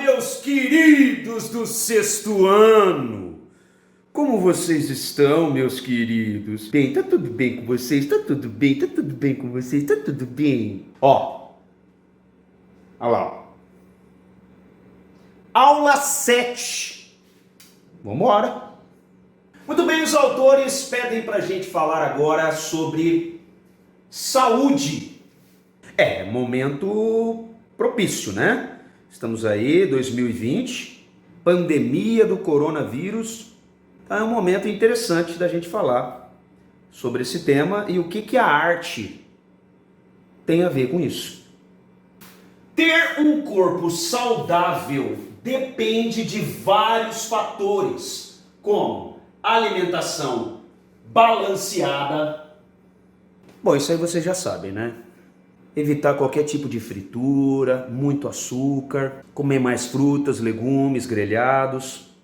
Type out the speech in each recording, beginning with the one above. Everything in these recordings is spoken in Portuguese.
meus queridos do sexto ano! Como vocês estão, meus queridos? Bem, tá tudo bem com vocês? Tá tudo bem? Tá tudo bem com vocês? Tá tudo bem? Ó. Olha lá, ó. Aula 7. Vambora. Muito bem, os autores pedem pra gente falar agora sobre saúde. É, momento propício, né? Estamos aí, 2020, pandemia do coronavírus. Então é um momento interessante da gente falar sobre esse tema e o que a arte tem a ver com isso. Ter um corpo saudável depende de vários fatores, como alimentação balanceada. Bom, isso aí vocês já sabem, né? Evitar qualquer tipo de fritura, muito açúcar, comer mais frutas, legumes, grelhados,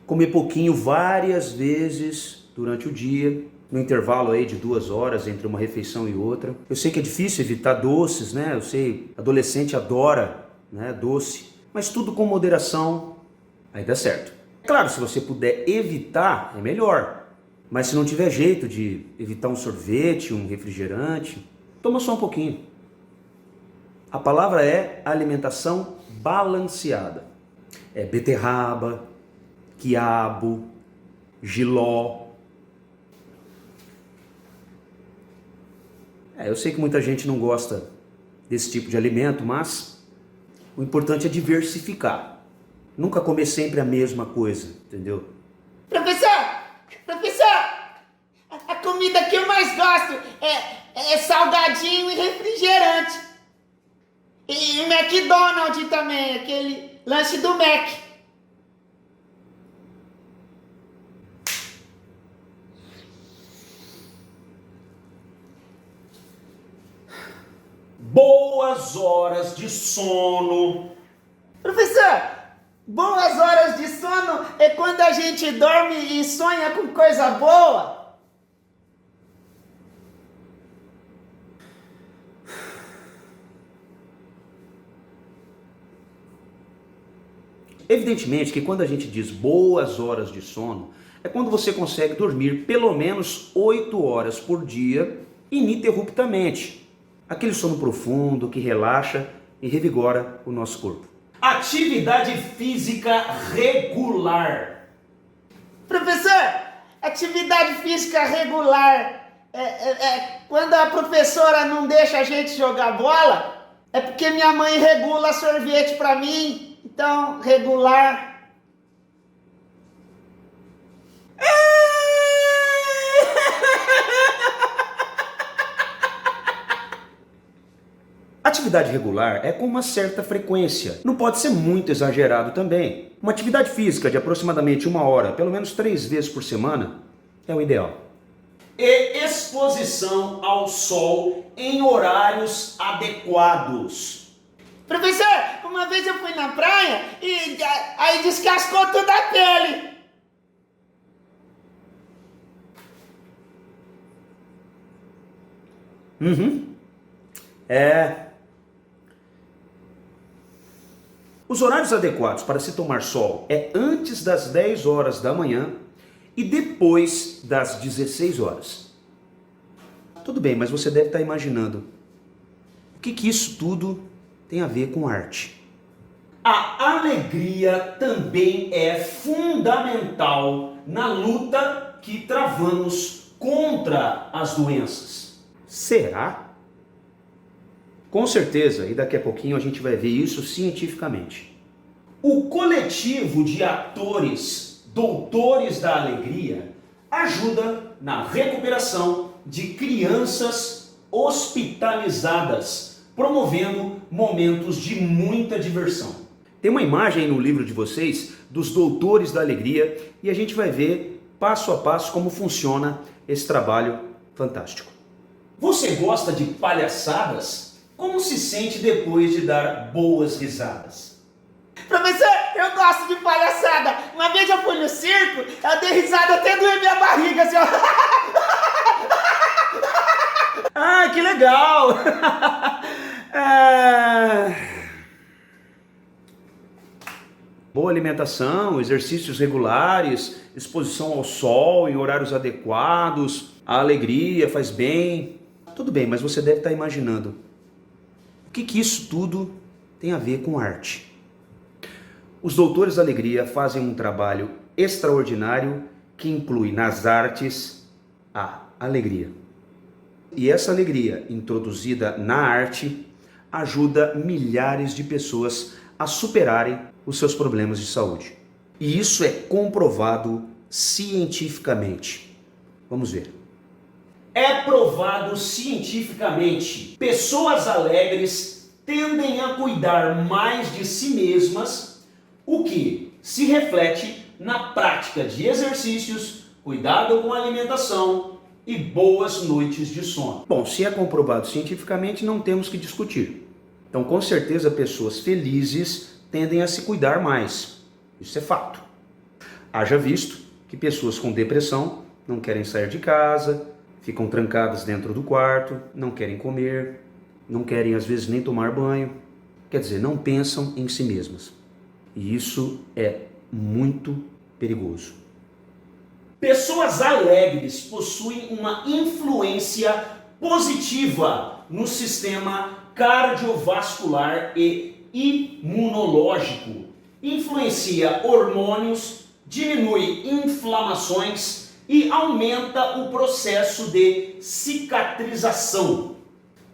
comer pouquinho várias vezes durante o dia, no intervalo aí de 2 horas entre uma refeição e outra. Eu sei que é difícil evitar doces, né? Eu sei, adolescente adora, né, doce, mas tudo com moderação, aí dá certo. Claro, se você puder evitar, é melhor. Mas se não tiver jeito de evitar um sorvete, um refrigerante, toma só um pouquinho. A palavra é alimentação balanceada. É beterraba, quiabo, jiló. Eu sei que muita gente não gosta desse tipo de alimento, mas o importante é diversificar. Nunca comer sempre a mesma coisa, entendeu? Professor, a comida que eu mais gosto é salgadinho e refrigerante. E McDonald's também, aquele lanche do Mac. Boas horas de sono. Professor, boas horas de sono é quando a gente dorme e sonha com coisa boa. Evidentemente que quando a gente diz boas horas de sono, é quando você consegue dormir pelo menos 8 horas por dia ininterruptamente. Aquele sono profundo que relaxa e revigora o nosso corpo. Atividade física regular. Professor, atividade física regular quando a professora não deixa a gente jogar bola, é porque minha mãe regula sorvete pra mim. Então, regular. Atividade regular é com uma certa frequência. Não pode ser muito exagerado também. Uma atividade física de aproximadamente 1 hora, pelo menos 3 vezes por semana, é o ideal. E exposição ao sol em horários adequados. Professor, uma vez eu fui na praia e aí descascou toda a pele. Os horários adequados para se tomar sol é antes das 10 horas da manhã e depois das 16 horas. Tudo bem, mas você deve estar imaginando o que isso tudo tem a ver com arte. A alegria também é fundamental na luta que travamos contra as doenças. Será? Com certeza, e daqui a pouquinho a gente vai ver isso cientificamente. O coletivo de atores Doutores da Alegria ajuda na recuperação de crianças hospitalizadas, promovendo momentos de muita diversão. Tem uma imagem no livro de vocês dos Doutores da Alegria e a gente vai ver passo a passo como funciona esse trabalho fantástico. Você gosta de palhaçadas? Como se sente depois de dar boas risadas? Professor, eu gosto de palhaçada. Uma vez eu fui no circo, eu dei risada até doer minha barriga, assim, ó. Ah, que legal! Boa alimentação, exercícios regulares, exposição ao sol em horários adequados, a alegria faz bem. Tudo bem, mas você deve estar imaginando, o que isso tudo tem a ver com arte? Os Doutores da Alegria fazem um trabalho extraordinário que inclui nas artes a alegria. E essa alegria, introduzida na arte, ajuda milhares de pessoas a superarem os seus problemas de saúde. E isso é comprovado cientificamente. Vamos ver. É provado cientificamente. Pessoas alegres tendem a cuidar mais de si mesmas, o que se reflete na prática de exercícios, cuidado com a alimentação e boas noites de sono. Bom, se é comprovado cientificamente, não temos que discutir. Então, com certeza, pessoas felizes tendem a se cuidar mais. Isso é fato. Haja visto que pessoas com depressão não querem sair de casa, ficam trancadas dentro do quarto, não querem comer, não querem às vezes nem tomar banho. Quer dizer, não pensam em si mesmas. E isso é muito perigoso. Pessoas alegres possuem uma influência positiva no sistema cardiovascular e imunológico. Influencia hormônios, diminui inflamações e aumenta o processo de cicatrização.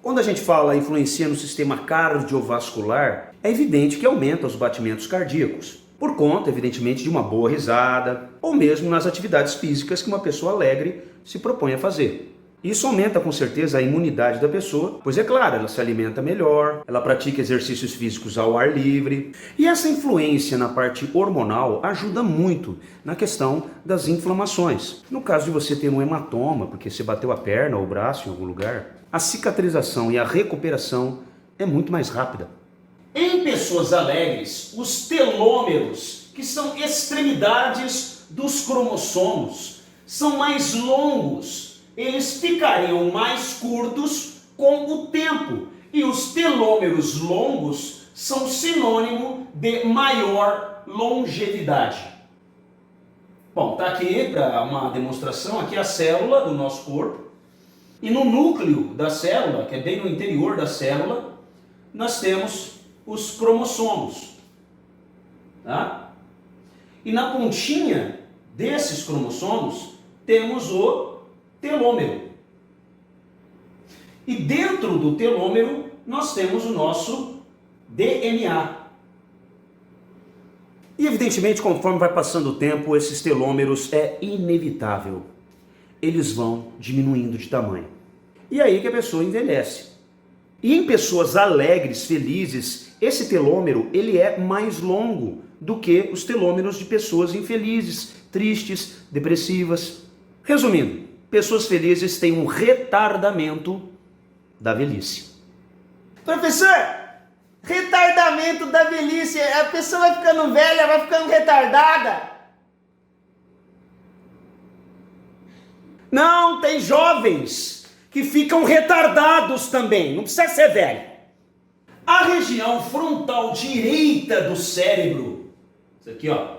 Quando a gente fala influencia no sistema cardiovascular, é evidente que aumenta os batimentos cardíacos. Por conta, evidentemente, de uma boa risada, ou mesmo nas atividades físicas que uma pessoa alegre se propõe a fazer. Isso aumenta com certeza a imunidade da pessoa, pois é claro, ela se alimenta melhor, ela pratica exercícios físicos ao ar livre. E essa influência na parte hormonal ajuda muito na questão das inflamações. No caso de você ter um hematoma, porque você bateu a perna ou o braço em algum lugar, a cicatrização e a recuperação é muito mais rápida. Em pessoas alegres, os telômeros, que são extremidades dos cromossomos, são mais longos. Eles ficariam mais curtos com o tempo. E os telômeros longos são sinônimo de maior longevidade. Bom, tá aqui para uma demonstração, aqui a célula do nosso corpo. E no núcleo da célula, que é bem no interior da célula, nós temos os cromossomos, tá? E na pontinha desses cromossomos temos o telômero. E dentro do telômero nós temos o nosso DNA. E evidentemente, conforme vai passando o tempo, esses telômeros é inevitável. Eles vão diminuindo de tamanho. E aí que a pessoa envelhece. E em pessoas alegres, felizes, esse telômero ele é mais longo do que os telômeros de pessoas infelizes, tristes, depressivas. Resumindo, pessoas felizes têm um retardamento da velhice. Professor, retardamento da velhice, a pessoa vai ficando velha, vai ficando retardada? Não, tem jovens que ficam retardados também, não precisa ser velho. A região frontal direita do cérebro, isso aqui ó,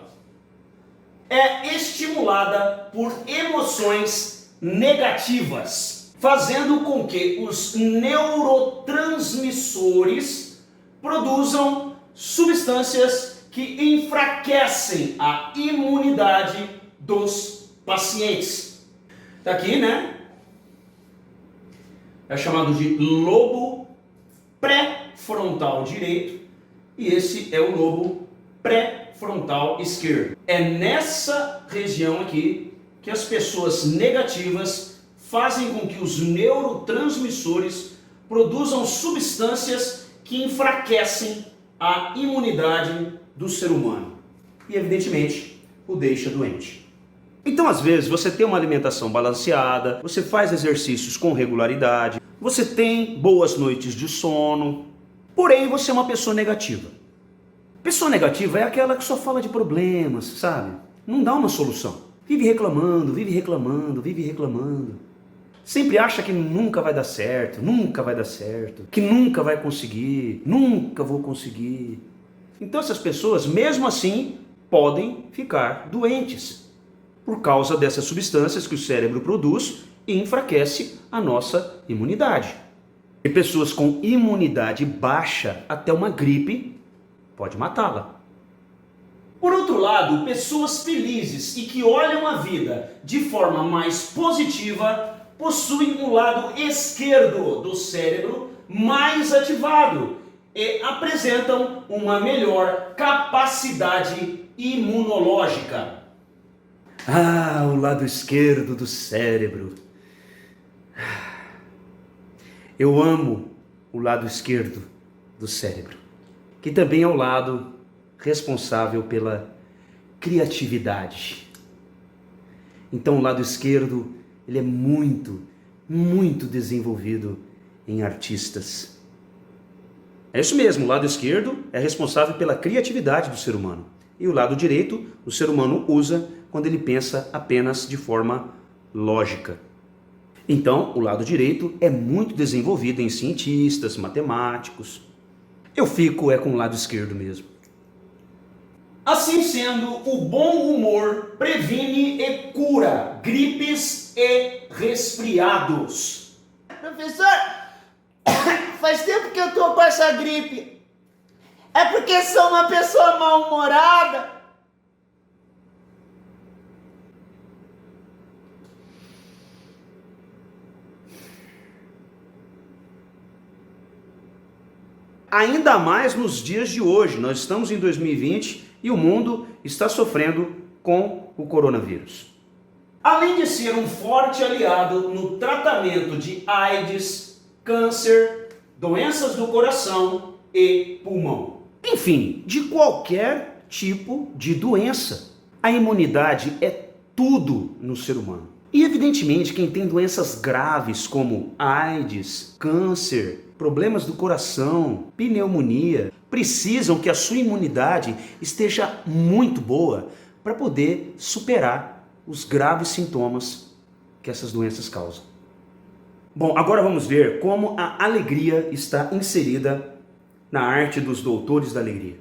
é estimulada por emoções negativas, fazendo com que os neurotransmissores produzam substâncias que enfraquecem a imunidade dos pacientes. Tá aqui, né? É chamado de lobo pré-frontal direito e esse é o lobo pré-frontal esquerdo. É nessa região aqui que as pessoas negativas fazem com que os neurotransmissores produzam substâncias que enfraquecem a imunidade do ser humano e, evidentemente, o deixa doente. Então, às vezes, você tem uma alimentação balanceada, você faz exercícios com regularidade, você tem boas noites de sono, porém você é uma pessoa negativa. Pessoa negativa é aquela que só fala de problemas, sabe? Não dá uma solução. Vive reclamando, vive reclamando, vive reclamando. Sempre acha que nunca vai dar certo, que nunca vai conseguir, nunca vou conseguir. Então essas pessoas, mesmo assim, podem ficar doentes por causa dessas substâncias que o cérebro produz e enfraquece a nossa imunidade. E pessoas com imunidade baixa, até uma gripe, pode matá-la. Por outro lado, pessoas felizes e que olham a vida de forma mais positiva possuem um lado esquerdo do cérebro mais ativado e apresentam uma melhor capacidade imunológica. Ah, o lado esquerdo do cérebro. Eu amo o lado esquerdo do cérebro, que também é o lado responsável pela criatividade. Então o lado esquerdo, ele é muito desenvolvido em artistas. É isso mesmo, o lado esquerdo é responsável pela criatividade do ser humano. E o lado direito, o ser humano usa quando ele pensa apenas de forma lógica. Então, o lado direito é muito desenvolvido em cientistas, matemáticos. Eu fico com o lado esquerdo mesmo. Assim sendo, o bom humor previne e cura gripes e resfriados. Professor, faz tempo que eu tô com essa gripe. É porque sou uma pessoa mal-humorada? Ainda mais nos dias de hoje. Nós estamos em 2020 e o mundo está sofrendo com o coronavírus. Além de ser um forte aliado no tratamento de AIDS, câncer, doenças do coração e pulmão. Enfim, de qualquer tipo de doença. A imunidade é tudo no ser humano. E evidentemente quem tem doenças graves como AIDS, câncer, problemas do coração, pneumonia, precisam que a sua imunidade esteja muito boa para poder superar os graves sintomas que essas doenças causam. Bom, agora vamos ver como a alegria está inserida na arte dos Doutores da Alegria.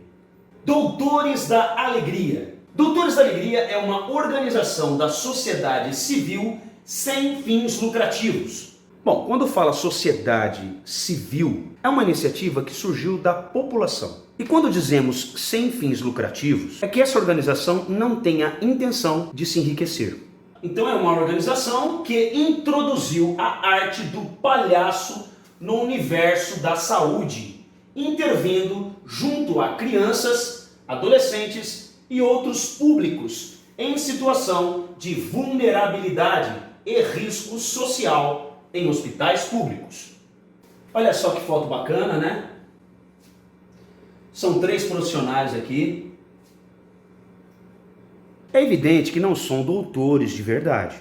Doutores da Alegria. Doutores da Alegria é uma organização da sociedade civil sem fins lucrativos. Bom, quando fala sociedade civil, é uma iniciativa que surgiu da população. E quando dizemos sem fins lucrativos, é que essa organização não tem a intenção de se enriquecer. Então é uma organização que introduziu a arte do palhaço no universo da saúde, intervindo junto a crianças, adolescentes e outros públicos em situação de vulnerabilidade e risco social em hospitais públicos. Olha só que foto bacana, né? São 3 profissionais aqui. É evidente que não são doutores de verdade.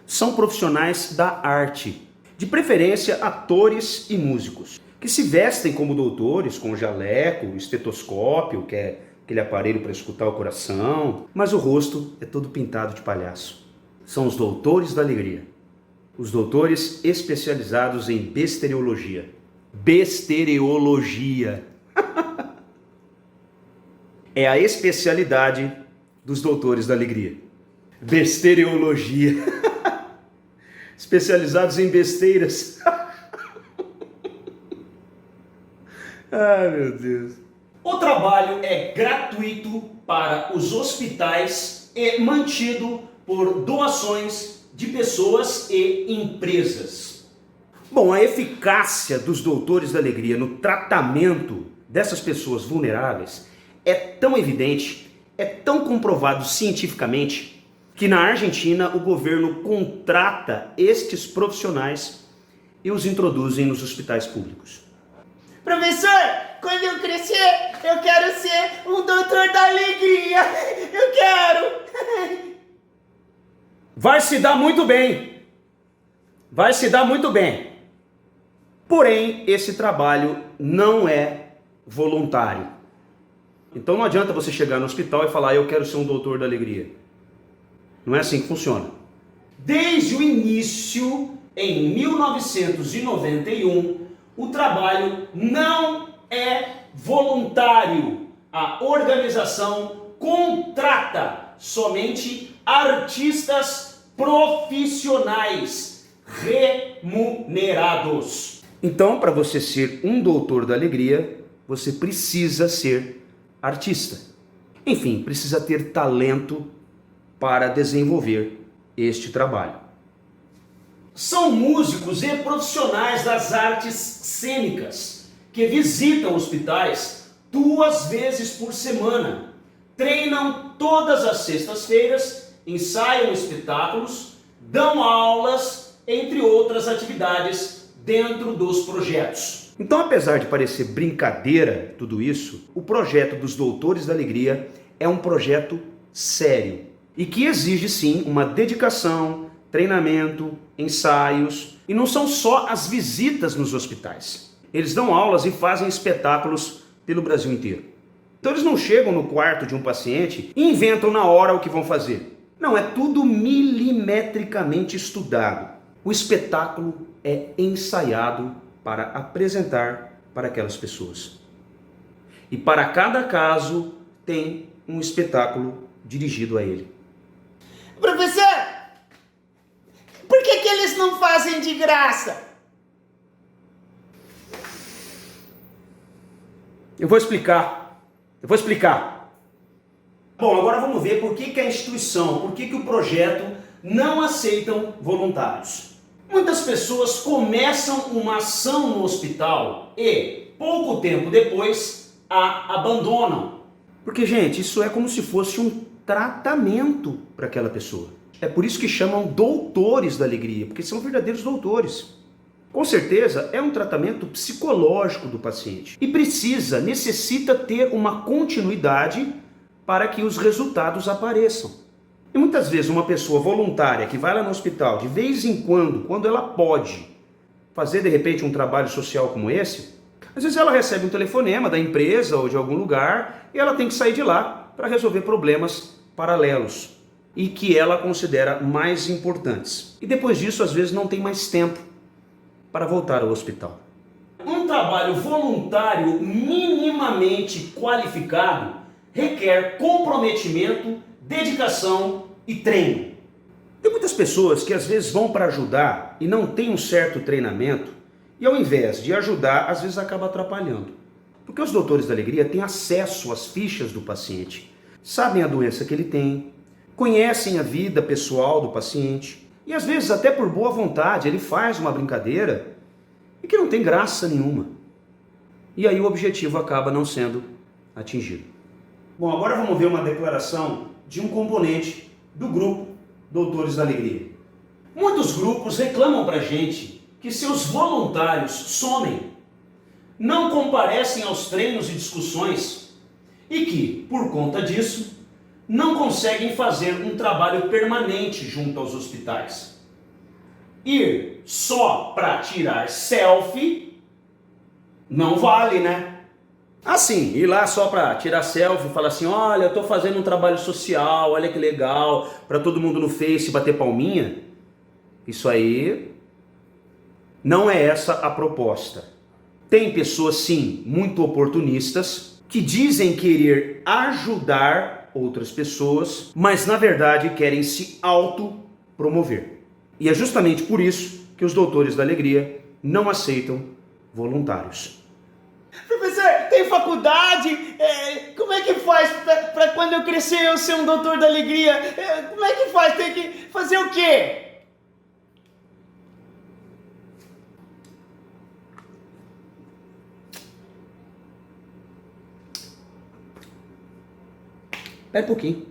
São profissionais da arte, de preferência atores e músicos, que se vestem como doutores, com jaleco, estetoscópio, que é aquele aparelho para escutar o coração, mas o rosto é todo pintado de palhaço. São os Doutores da Alegria. Os doutores especializados em bestereologia. Bestereologia. É a especialidade dos Doutores da Alegria. Bestereologia. Especializados em besteiras. Ai, meu Deus. O trabalho é gratuito para os hospitais e mantido por doações de pessoas e empresas. Bom, a eficácia dos Doutores da Alegria no tratamento dessas pessoas vulneráveis é tão evidente, é tão comprovado cientificamente, que na Argentina o governo contrata estes profissionais e os introduzem nos hospitais públicos. Professor, quando eu crescer, eu quero ser um doutor da alegria. Eu quero. Vai se dar muito bem. Vai se dar muito bem. Porém, esse trabalho não é voluntário. Então não adianta você chegar no hospital e falar, eu quero ser um doutor da alegria. Não é assim que funciona. Desde o início, em 1991, o trabalho não é voluntário. a organização contrata somente artistas profissionais remunerados. Então, para você ser um doutor da alegria, você precisa ser artista. Enfim, precisa ter talento para desenvolver este trabalho. São músicos e profissionais das artes cênicas que visitam hospitais 2 vezes por semana, treinam todas as sextas-feiras, ensaiam espetáculos, dão aulas, entre outras atividades dentro dos projetos. Então, apesar de parecer brincadeira tudo isso, o projeto dos Doutores da Alegria é um projeto sério e que exige sim uma dedicação, treinamento, ensaios, e não são só as visitas nos hospitais. Eles dão aulas e fazem espetáculos pelo Brasil inteiro. Então eles não chegam no quarto de um paciente e inventam na hora o que vão fazer. Não, é tudo milimetricamente estudado. O espetáculo é ensaiado para apresentar para aquelas pessoas. E para cada caso tem um espetáculo dirigido a ele. Professor, por que eles não fazem de graça? Eu vou explicar. Bom, agora vamos ver por que a instituição, por que o projeto não aceitam voluntários. Muitas pessoas começam uma ação no hospital e, pouco tempo depois, a abandonam. Porque, gente, isso é como se fosse um tratamento para aquela pessoa. É por isso que chamam doutores da alegria, porque são verdadeiros doutores. Com certeza é um tratamento psicológico do paciente e necessita ter uma continuidade para que os resultados apareçam. E muitas vezes uma pessoa voluntária que vai lá no hospital de vez em quando ela pode fazer de repente um trabalho social como esse, às vezes ela recebe um telefonema da empresa ou de algum lugar e ela tem que sair de lá para resolver problemas paralelos e que ela considera mais importantes. E depois disso, às vezes, não tem mais tempo para voltar ao hospital. Um trabalho voluntário minimamente qualificado requer comprometimento, dedicação e treino. Tem muitas pessoas que às vezes vão para ajudar e não têm um certo treinamento e ao invés de ajudar, às vezes acaba atrapalhando. Porque os doutores da alegria têm acesso às fichas do paciente, sabem a doença que ele tem, conhecem a vida pessoal do paciente e às vezes até por boa vontade ele faz uma brincadeira e que não tem graça nenhuma. E aí o objetivo acaba não sendo atingido. Bom, agora vamos ver uma declaração de um componente do grupo Doutores da Alegria. Muitos grupos reclamam pra gente que seus voluntários somem, não comparecem aos treinos e discussões e que, por conta disso, não conseguem fazer um trabalho permanente junto aos hospitais. Ir só para tirar selfie não vale, né? Assim, ir lá só para tirar selfie e falar assim, olha, eu estou fazendo um trabalho social, olha que legal, para todo mundo no Face bater palminha. Isso aí não é essa a proposta. Tem pessoas, sim, muito oportunistas, que dizem querer ajudar outras pessoas, mas na verdade querem se autopromover. E é justamente por isso que os Doutores da Alegria não aceitam voluntários. Professor, tem faculdade? Como é que faz para quando eu crescer eu ser um doutor da alegria? Como é que faz? Tem que fazer o quê? Espera um pouquinho.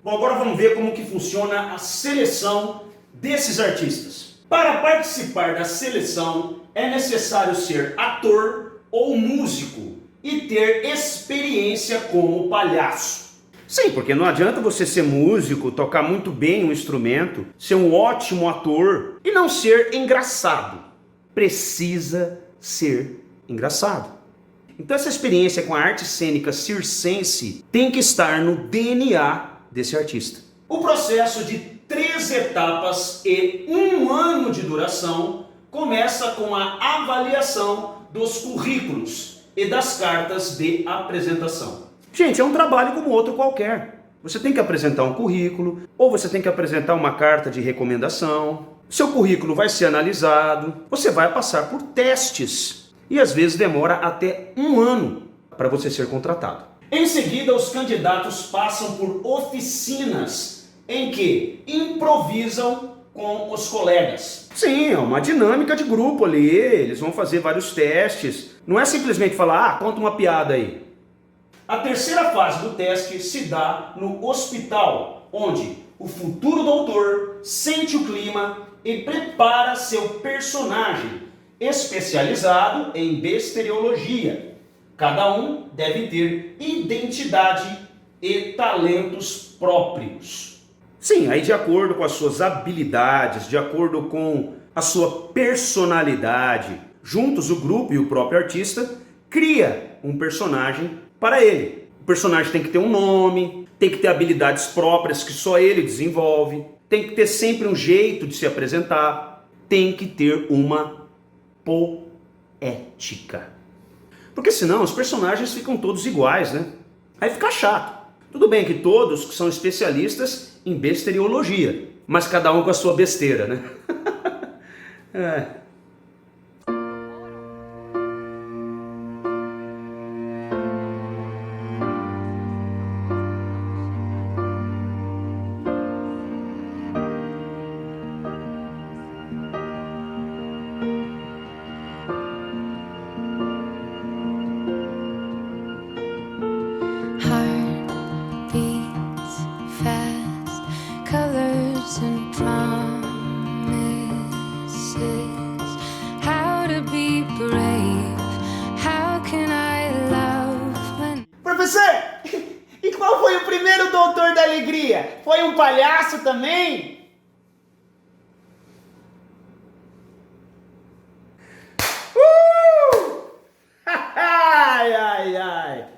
Bom, agora vamos ver como que funciona a seleção desses artistas. Para participar da seleção é necessário ser ator ou músico e ter experiência como palhaço. Sim, porque não adianta você ser músico, tocar muito bem um instrumento, ser um ótimo ator e não ser engraçado. Precisa ser engraçado. Então essa experiência com a arte cênica circense tem que estar no DNA desse artista. O processo de 3 etapas e 1 ano de duração começa com a avaliação dos currículos e das cartas de apresentação. Gente, é um trabalho como outro qualquer. Você tem que apresentar um currículo, ou você tem que apresentar uma carta de recomendação. Seu currículo vai ser analisado, você vai passar por testes e às vezes demora até 1 ano para você ser contratado. Em seguida, os candidatos passam por oficinas em que improvisam com os colegas. Sim, é uma dinâmica de grupo ali, eles vão fazer vários testes. Não é simplesmente falar, conta uma piada aí. A terceira fase do teste se dá no hospital, onde o futuro doutor sente o clima e prepara seu personagem, especializado em bacteriologia. Cada um deve ter identidade e talentos próprios. Sim, aí de acordo com as suas habilidades, de acordo com a sua personalidade, juntos o grupo e o próprio artista cria um personagem para ele. O personagem tem que ter um nome, tem que ter habilidades próprias que só ele desenvolve, tem que ter sempre um jeito de se apresentar, tem que ter uma poética. Porque senão os personagens ficam todos iguais, né? Aí fica chato. Tudo bem que todos são especialistas em bacteriologia, mas cada um com a sua besteira, né? É. And promises, how to be brave, how can I love when... Professor, e qual foi o primeiro doutor da alegria? Foi um palhaço também? Ai, ai, ai.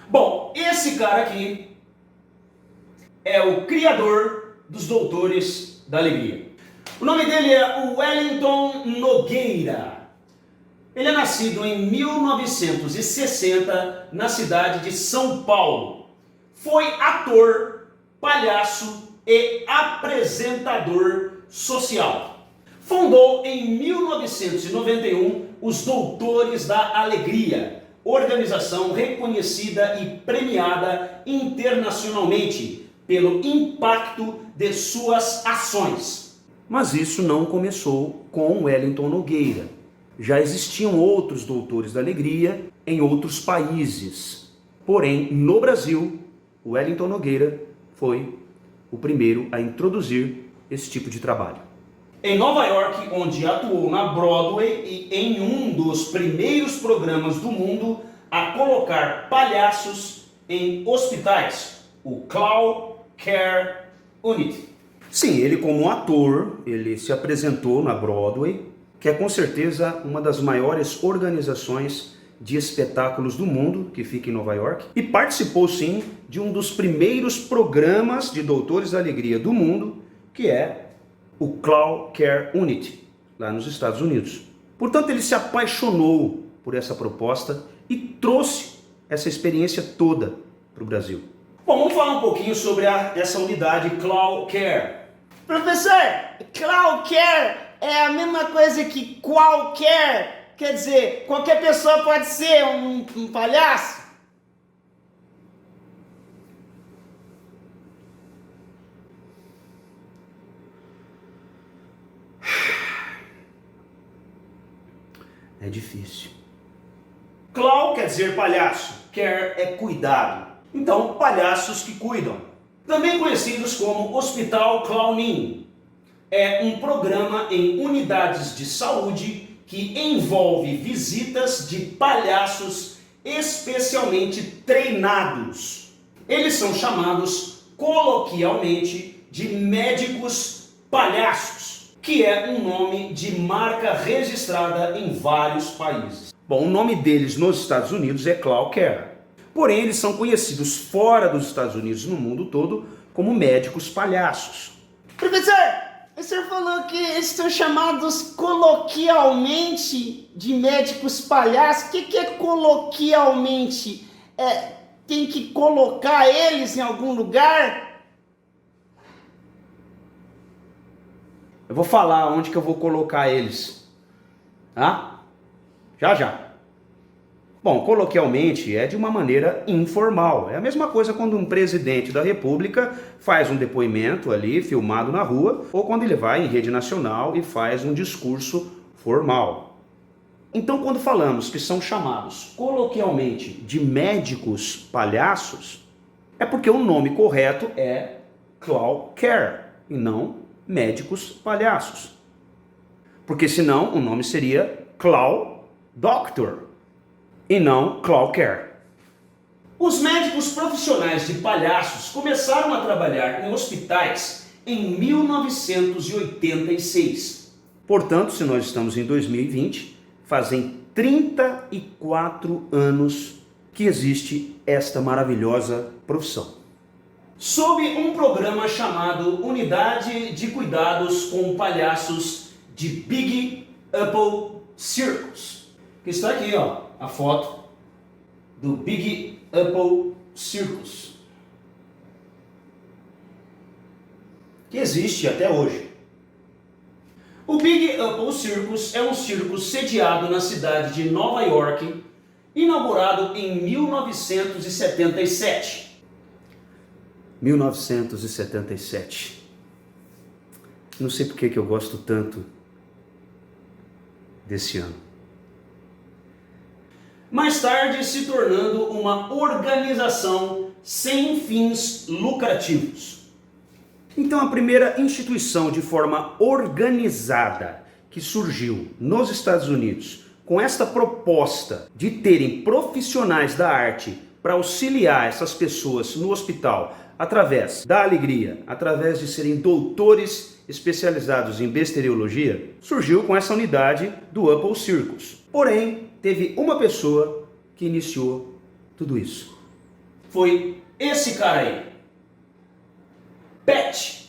Bom, esse cara aqui é o criador dos Doutores da Alegria. O nome dele é Wellington Nogueira. Ele é nascido em 1960 na cidade de São Paulo. Foi ator, palhaço e apresentador social. Fundou em 1991 os Doutores da Alegria, organização reconhecida e premiada internacionalmente pelo impacto de suas ações. Mas isso não começou com Wellington Nogueira. Já existiam outros Doutores da Alegria em outros países. Porém, no Brasil, Wellington Nogueira foi o primeiro a introduzir esse tipo de trabalho. Em Nova York, onde atuou na Broadway e em um dos primeiros programas do mundo a colocar palhaços em hospitais, o Clown Care Unit. Sim, ele como ator, ele se apresentou na Broadway, que é com certeza uma das maiores organizações de espetáculos do mundo, que fica em Nova York, e participou sim de um dos primeiros programas de Doutores da Alegria do mundo, que é o Clown Care Unit, lá nos Estados Unidos. Portanto, ele se apaixonou por essa proposta e trouxe essa experiência toda para o Brasil. Bom, vamos falar um pouquinho sobre essa unidade Clown Care. Professor, Clown Care é a mesma coisa que qualquer, quer dizer, qualquer pessoa pode ser um palhaço? É difícil. Clown quer dizer palhaço, care é cuidado. Então, palhaços que cuidam. Também conhecidos como Hospital Clownin. É um programa em unidades de saúde que envolve visitas de palhaços especialmente treinados. Eles são chamados coloquialmente de médicos palhaços, que é um nome de marca registrada em vários países. Bom, o nome deles nos Estados Unidos é Clown Care. Porém, eles são conhecidos fora dos Estados Unidos, no mundo todo, como médicos palhaços. Professor, O senhor falou que eles são chamados coloquialmente de médicos palhaços. O que é coloquialmente? Tem que colocar eles em algum lugar? Eu vou falar onde que eu vou colocar eles. Tá? Já já. Bom, coloquialmente é de uma maneira informal. É a mesma coisa quando um presidente da República faz um depoimento ali, filmado na rua, ou quando ele vai em rede nacional e faz um discurso formal. Então, quando falamos que são chamados coloquialmente de médicos palhaços, é porque o nome correto é clown care e não médicos palhaços. Porque senão o nome seria clown doctor e não clown care. Os médicos profissionais de palhaços começaram a trabalhar em hospitais em 1986. Portanto, se nós estamos em 2020, fazem 34 anos que existe esta maravilhosa profissão. Sob um programa chamado Unidade de Cuidados com Palhaços de Big Apple Circus. Que está aqui, ó, a foto do Big Apple Circus, que existe até hoje. O Big Apple Circus é um circo sediado na cidade de Nova York, inaugurado em 1977. 1977. Não sei por que eu gosto tanto desse ano. Mais tarde se tornando uma organização sem fins lucrativos. Então, a primeira instituição de forma organizada que surgiu nos Estados Unidos com esta proposta de terem profissionais da arte para auxiliar essas pessoas no hospital através da alegria, através de serem doutores especializados em bestereologia, surgiu com essa unidade do Apple Circus. Porém, teve uma pessoa que iniciou tudo isso. Foi esse cara aí, Pat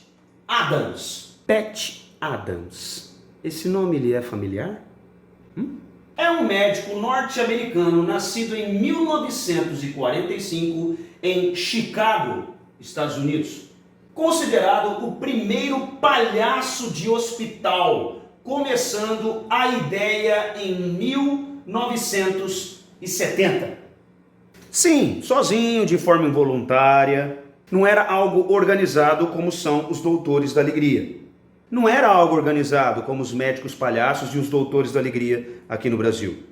Adams. Pat Adams. Esse nome lhe é familiar? É um médico norte-americano nascido em 1945 em Chicago, Estados Unidos. Considerado o primeiro palhaço de hospital, começando a ideia em 1970. Sim, sozinho, de forma involuntária. Não era algo organizado como são os doutores da alegria. Não era algo organizado como os médicos palhaços e os doutores da alegria aqui no Brasil.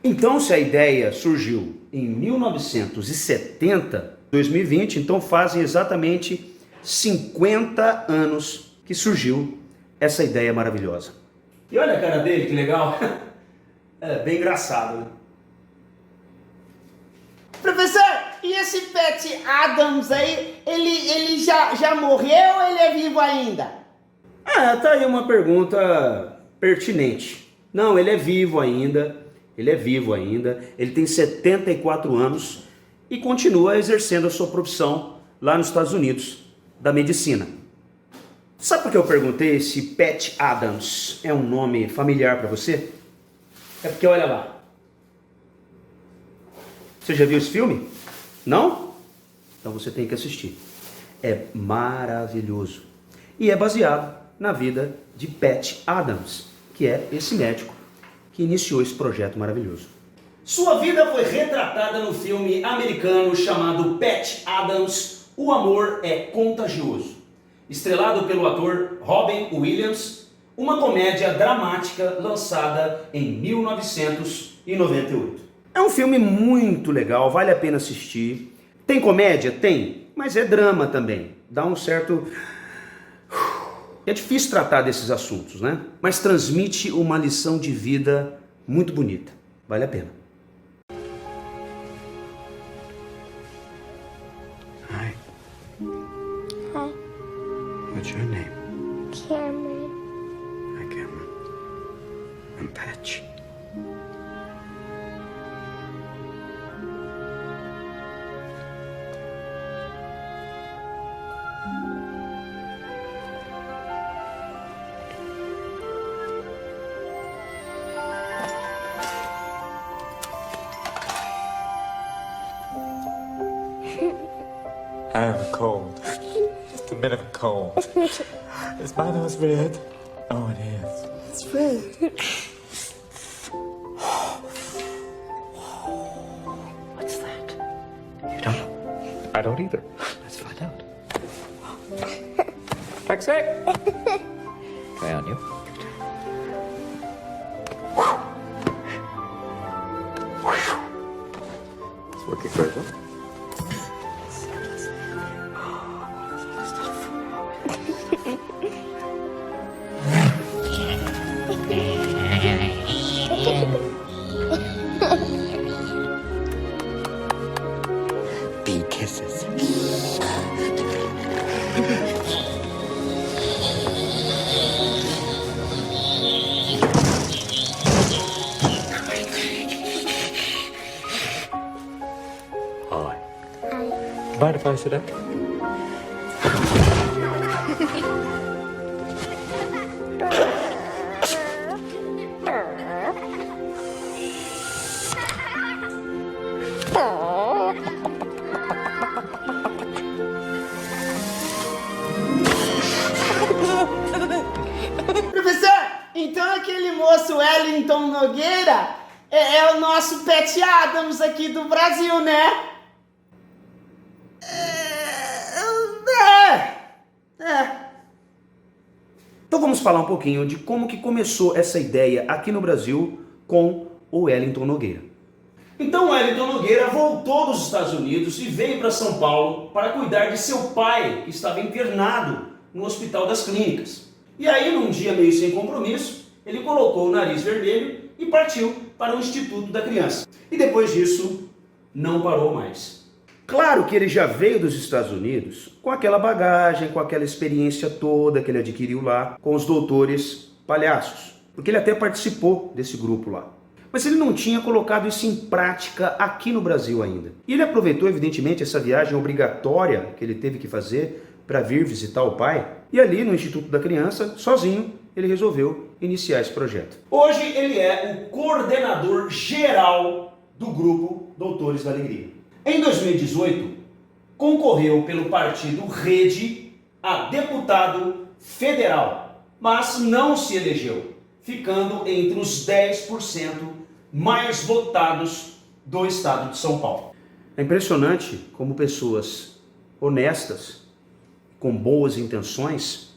Então, se a ideia surgiu em 1970, 2020, então fazem exatamente 50 anos que surgiu essa ideia maravilhosa. E olha a cara dele, que legal. É bem engraçado, né? Professor, e esse Pat Adams aí, ele já morreu ou ele é vivo ainda? Tá aí uma pergunta pertinente. Não, ele é vivo ainda. Ele tem 74 anos e continua exercendo a sua profissão lá nos Estados Unidos, da medicina. Sabe por que eu perguntei se Pat Adams é um nome familiar para você? É porque olha lá. Você já viu esse filme? Não? Então você tem que assistir. É maravilhoso. E é baseado na vida de Pat Adams, que é esse médico que iniciou esse projeto maravilhoso. Sua vida foi retratada no filme americano chamado Pat Adams, O Amor é Contagioso, estrelado pelo ator Robin Williams, uma comédia dramática lançada em 1998. É um filme muito legal, vale a pena assistir. Tem comédia? Tem, mas é drama também. Dá um certo... É difícil tratar desses assuntos, né? Mas transmite uma lição de vida muito bonita. Vale a pena. Hi. Hi, What's your name? Cameron. Hi, Cameron. I'm Patch. I'm cold. Just a minute cold. Is my nose red? Oh, it is. It's red. What's that? You don't know? I don't either. Let's find out. Taxi! Try on you. It's working very well. Big kisses. Hi. Mind if I sit up? Professor, então aquele moço Wellington Nogueira é o nosso Pat Adams aqui do Brasil, né? Então vamos falar um pouquinho de como que começou essa ideia aqui no Brasil com o Wellington Nogueira. Então Wellington Nogueira voltou dos Estados Unidos e veio para São Paulo para cuidar de seu pai, que estava internado no Hospital das Clínicas. E aí, num dia meio sem compromisso, ele colocou o nariz vermelho e partiu para o Instituto da Criança. E depois disso, não parou mais. Claro que ele já veio dos Estados Unidos com aquela bagagem, com aquela experiência toda que ele adquiriu lá, com os doutores palhaços, porque ele até participou desse grupo lá. Mas ele não tinha colocado isso em prática aqui no Brasil ainda. E ele aproveitou, evidentemente, essa viagem obrigatória que ele teve que fazer para vir visitar o pai. E ali no Instituto da Criança, sozinho, ele resolveu iniciar esse projeto. Hoje ele é o coordenador geral do grupo Doutores da Alegria. Em 2018, concorreu pelo partido Rede a deputado federal, mas não se elegeu, ficando entre os 10% mais votados do estado de São Paulo. É impressionante como pessoas honestas, com boas intenções,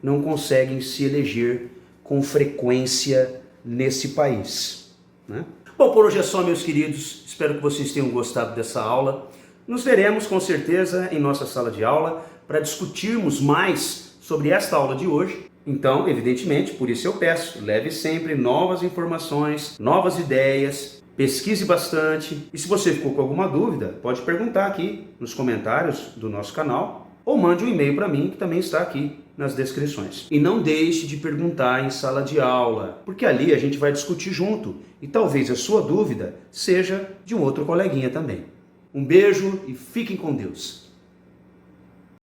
não conseguem se eleger com frequência nesse país, né? Bom, por hoje é só, meus queridos. Espero que vocês tenham gostado dessa aula. Nos veremos com certeza em nossa sala de aula para discutirmos mais sobre esta aula de hoje. Então, evidentemente, por isso eu peço, leve sempre novas informações, novas ideias, pesquise bastante. E se você ficou com alguma dúvida, pode perguntar aqui nos comentários do nosso canal ou mande um e-mail para mim, que também está aqui nas descrições. E não deixe de perguntar em sala de aula, porque ali a gente vai discutir junto e talvez a sua dúvida seja de um outro coleguinha também. Um beijo e fiquem com Deus.